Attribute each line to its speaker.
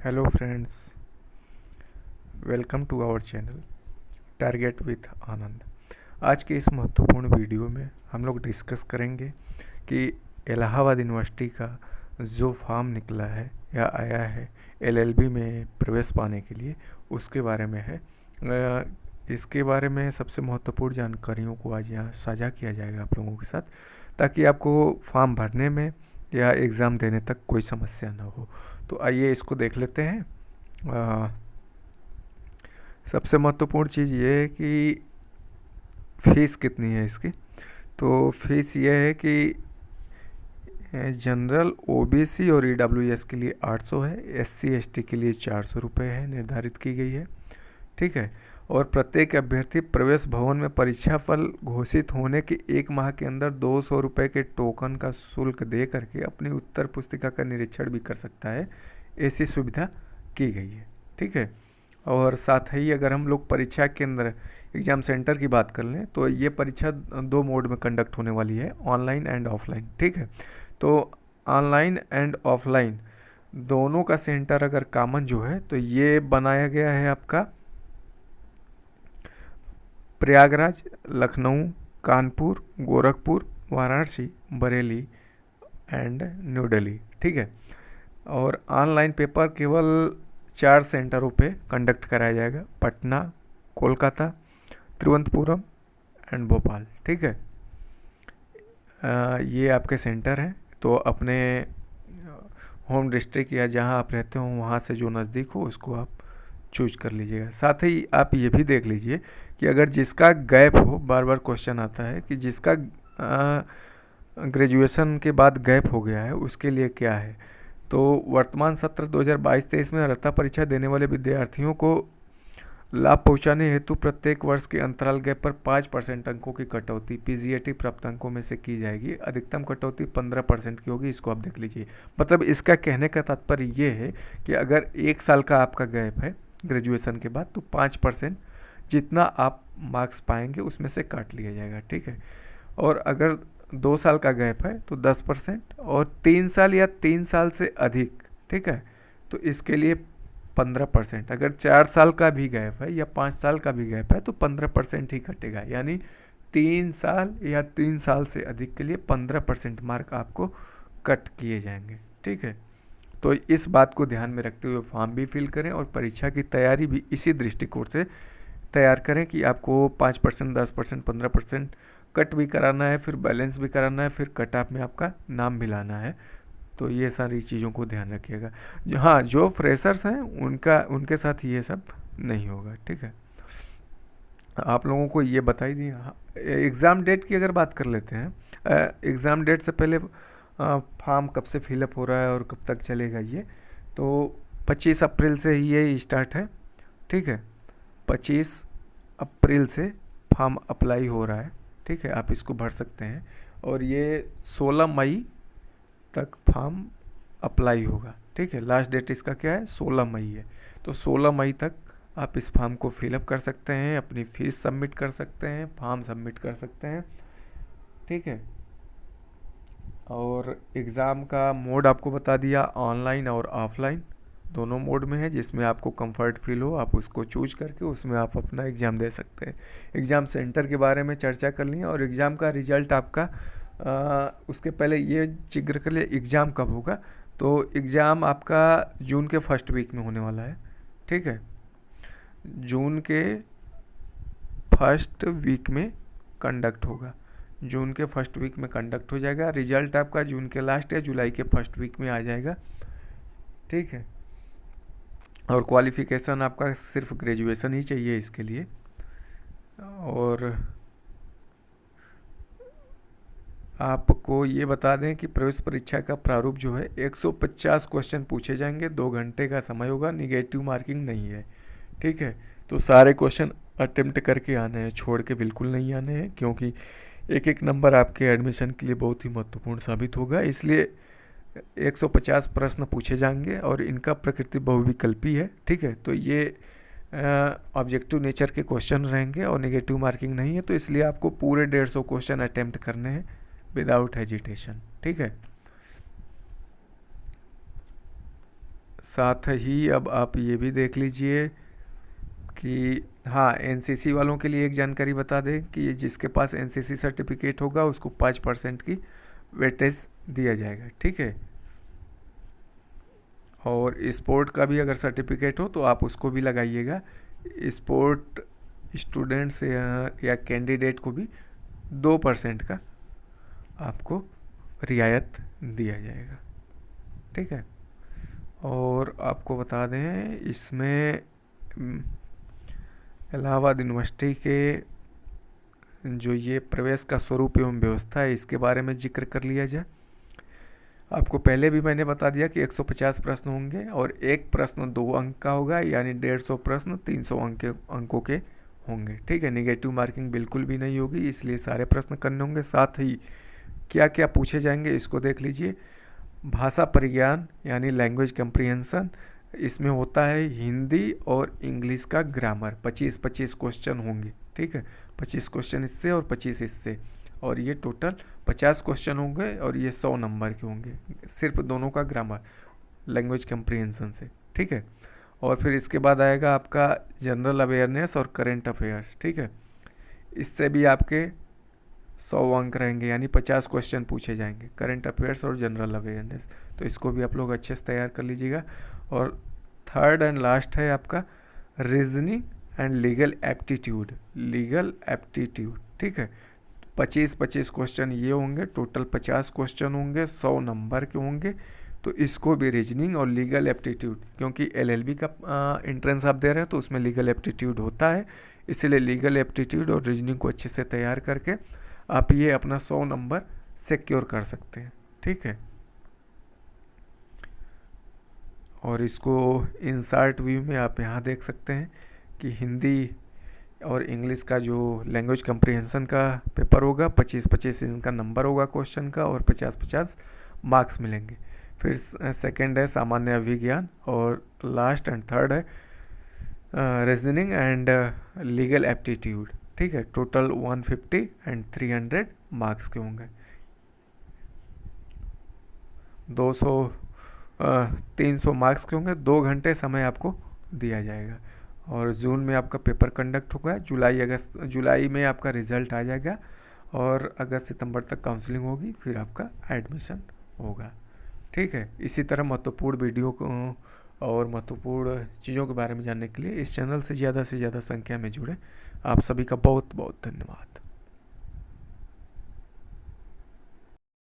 Speaker 1: Hello friends, welcome to our channel target with Anand. आज के इस महत्वपूर्ण वीडियो में हम लोग डिस्कस करेंगे कि इलाहाबाद यूनिवर्सिटी का जो फॉर्म निकला है या आया है एलएलबी में प्रवेश पाने के लिए, उसके बारे में है। इसके बारे में सबसे महत्वपूर्ण जानकारियों को आज यहाँ साझा किया जाएगा आप लोगों के साथ, ताकि आपको फॉर्म भरने में या एग्ज़ाम देने तक कोई समस्या ना हो। तो आइए इसको देख लेते हैं। सबसे महत्वपूर्ण चीज़ ये है कि फ़ीस कितनी है इसकी। तो फीस ये है कि जनरल ओबीसी और ईडब्ल्यूएस के लिए 800 है, एससी एसटी के लिए 400 रुपये है, निर्धारित की गई है। ठीक है। और प्रत्येक अभ्यर्थी प्रवेश भवन में परीक्षा फल घोषित होने के 1 माह के अंदर 200 रुपये के टोकन का शुल्क दे करके अपनी उत्तर पुस्तिका का निरीक्षण भी कर सकता है। ऐसी सुविधा की गई है। ठीक है। और साथ ही अगर हम लोग परीक्षा केंद्र एग्ज़ाम सेंटर की बात कर लें तो ये परीक्षा 2 मोड में कंडक्ट होने वाली है, ऑनलाइन एंड ऑफलाइन। ठीक है। तो ऑनलाइन एंड ऑफलाइन दोनों का सेंटर अगर कॉमन जो है तो ये बनाया गया है आपका प्रयागराज, लखनऊ, कानपुर, गोरखपुर, वाराणसी, बरेली एंड न्यू दिल्ली। ठीक है। और ऑनलाइन पेपर केवल 4 सेंटरों पे कंडक्ट कराया जाएगा, पटना, कोलकाता, तिरुवनंतपुरम एंड भोपाल। ठीक है। ये आपके सेंटर हैं। तो अपने होम डिस्ट्रिक्ट या जहां आप रहते हो वहां से जो नज़दीक हो उसको आप चूज कर लीजिएगा। साथ ही आप ये भी देख लीजिए कि अगर जिसका गैप हो, बार बार क्वेश्चन आता है कि जिसका ग्रेजुएशन के बाद गैप हो गया है उसके लिए क्या है। तो वर्तमान सत्र 2022-23 में अर्हता परीक्षा देने वाले विद्यार्थियों को लाभ पहुंचाने हेतु प्रत्येक वर्ष के अंतराल गैप पर 5% अंकों की कटौती पीजीएटी प्राप्त अंकों में से की जाएगी। अधिकतम कटौती 15% की होगी। इसको आप देख लीजिए। मतलब इसका कहने का तात्पर्य ये है कि अगर 1 साल का आपका गैप है ग्रेजुएशन के बाद तो 5% जितना आप मार्क्स पाएंगे उसमें से काट लिया जाएगा। ठीक है। और अगर 2 साल का गैप है तो 10%, और 3 साल या 3 साल से अधिक, ठीक है, तो इसके लिए 15%। अगर 4 साल का भी गैप है या 5 साल का भी गैप है तो 15% ही कटेगा। यानी 3 साल या 3 साल से अधिक के लिए 15% मार्क आपको कट किए जाएंगे। ठीक है। तो इस बात को ध्यान में रखते हुए फॉर्म भी फिल करें और परीक्षा की तैयारी भी इसी दृष्टिकोण से तैयार करें कि आपको 5%, 10%, 15% कट भी कराना है, फिर बैलेंस भी कराना है, फिर कट ऑफ में आपका नाम भी लाना है। तो ये सारी चीज़ों को ध्यान रखिएगा। हाँ, जो फ्रेशर्स हैं उनके साथ ये सब नहीं होगा। ठीक है। आप लोगों को ये बता ही दिया। हाँ, एग्ज़ाम डेट की अगर बात कर लेते हैं, एग्ज़ाम डेट से पहले फॉर्म कब से फिलअप हो रहा है और कब तक चलेगा ये, तो 25 अप्रैल से ये स्टार्ट है। ठीक है। 25 अप्रैल से फॉर्म अप्लाई हो रहा है। ठीक है। आप इसको भर सकते हैं और ये 16 मई तक फॉर्म अप्लाई होगा। ठीक है। लास्ट डेट इसका क्या है, 16 मई है। तो 16 मई तक आप इस फॉर्म को फिलअप कर सकते हैं, अपनी फीस सबमिट कर सकते हैं, फॉर्म सबमिट कर सकते हैं। ठीक है। और एग्ज़ाम का मोड आपको बता दिया, ऑनलाइन और ऑफलाइन दोनों मोड में है। जिसमें आपको कंफर्ट फील हो आप उसको चूज करके उसमें आप अपना एग्ज़ाम दे सकते हैं। एग्ज़ाम सेंटर के बारे में चर्चा कर ली और एग्ज़ाम का रिजल्ट आपका उसके पहले ये जिक्र कर लिया एग्ज़ाम कब होगा। तो एग्ज़ाम आपका जून के फर्स्ट वीक में होने वाला है। ठीक है। जून के फर्स्ट वीक में कंडक्ट होगा। जून के फर्स्ट वीक में कंडक्ट हो जाएगा। रिजल्ट आपका जून के लास्ट या जुलाई के फर्स्ट वीक में आ जाएगा। ठीक है। और क्वालिफ़िकेशन आपका सिर्फ ग्रेजुएशन ही चाहिए इसके लिए। और आपको ये बता दें कि प्रवेश परीक्षा का प्रारूप जो है 150 क्वेश्चन पूछे जाएंगे, 2 घंटे का समय होगा, निगेटिव मार्किंग नहीं है। ठीक है। तो सारे क्वेश्चन अटेम्प्ट करके आने हैं, छोड़ के बिल्कुल नहीं आने हैं, क्योंकि एक एक नंबर आपके एडमिशन के लिए बहुत ही महत्वपूर्ण साबित होगा। इसलिए 150 प्रश्न पूछे जाएंगे और इनका प्रकृति बहुविकल्पी है। ठीक है। तो ये ऑब्जेक्टिव नेचर के क्वेश्चन रहेंगे और नेगेटिव मार्किंग नहीं है। तो इसलिए आपको पूरे 150 क्वेश्चन अटेम्प्ट करने हैं विदाउट हेजिटेशन। ठीक है। साथ ही अब आप ये भी देख लीजिए कि हाँ, एनसीसी वालों के लिए एक जानकारी बता दें कि जिसके पास एनसीसी सर्टिफिकेट होगा उसको 5% की वेटेज दिया जाएगा, ठीक है। और स्पोर्ट का भी अगर सर्टिफिकेट हो तो आप उसको भी लगाइएगा। स्पोर्ट स्टूडेंट्स या कैंडिडेट को भी 2% का आपको रियायत दिया जाएगा, ठीक है। और आपको बता दें इसमें इलाहाबाद यूनिवर्सिटी के जो ये प्रवेश का स्वरूप एवं व्यवस्था है इसके बारे में जिक्र कर लिया जाए। आपको पहले भी मैंने बता दिया कि 150 प्रश्न होंगे और एक प्रश्न 2 अंक का होगा, यानी 150 प्रश्न 300 अंकों के होंगे, ठीक है। नेगेटिव मार्किंग बिल्कुल भी नहीं होगी, इसलिए सारे प्रश्न करने होंगे। साथ ही क्या क्या पूछे जाएंगे इसको देख लीजिए। भाषा परिज्ञान यानी लैंग्वेज कम्प्रीहेंशन, इसमें होता है हिंदी और इंग्लिश का ग्रामर। 25-25 क्वेश्चन होंगे, ठीक है। 25 क्वेश्चन इससे और 25 इससे, और ये टोटल 50 क्वेश्चन होंगे और ये 100 नंबर के होंगे, सिर्फ दोनों का ग्रामर लैंग्वेज कम्प्रीहेंशन से, ठीक है। और फिर इसके बाद आएगा आपका जनरल अवेयरनेस और करेंट अफेयर्स, ठीक है। इससे भी आपके 100 अंक रहेंगे, यानी 50 क्वेश्चन पूछे जाएंगे, करंट अफेयर्स और जनरल अवेयरनेस। तो इसको भी आप लोग अच्छे से तैयार कर लीजिएगा। और थर्ड एंड लास्ट है आपका रीजनिंग एंड लीगल एप्टीट्यूड, ठीक है। 25-25 क्वेश्चन ये होंगे, टोटल 50 क्वेश्चन होंगे, 100 नंबर के होंगे। तो इसको भी रीजनिंग और लीगल एप्टीट्यूड, क्योंकि एलएलबी का एंट्रेंस आप दे रहे हैं तो उसमें लीगल एप्टीट्यूड होता है, इसलिए लीगल एप्टीट्यूड और रीजनिंग को अच्छे से तैयार करके आप ये अपना 100 नंबर सिक्योर कर सकते हैं, ठीक है। और इसको इंसर्ट व्यू में आप यहाँ देख सकते हैं कि हिंदी और इंग्लिश का जो लैंग्वेज कम्प्रीहेंशन का पेपर होगा 25-25 इनका नंबर होगा क्वेश्चन का, और 50-50 मार्क्स मिलेंगे। फिर सेकंड है सामान्य विज्ञान, और लास्ट एंड थर्ड है रीजनिंग एंड लीगल एप्टीट्यूड, ठीक है। टोटल 150 एंड 300 मार्क्स के होंगे। 300 मार्क्स के होंगे। 2 घंटे समय आपको दिया जाएगा। और जून में आपका पेपर कंडक्ट होगा, जुलाई में आपका रिजल्ट आ जाएगा, और अगस्त सितंबर तक काउंसलिंग होगी, फिर आपका एडमिशन होगा, ठीक है। इसी तरह महत्वपूर्ण वीडियो को और महत्वपूर्ण चीज़ों के बारे में जानने के लिए इस चैनल से ज़्यादा संख्या में जुड़े। आप सभी का बहुत बहुत धन्यवाद।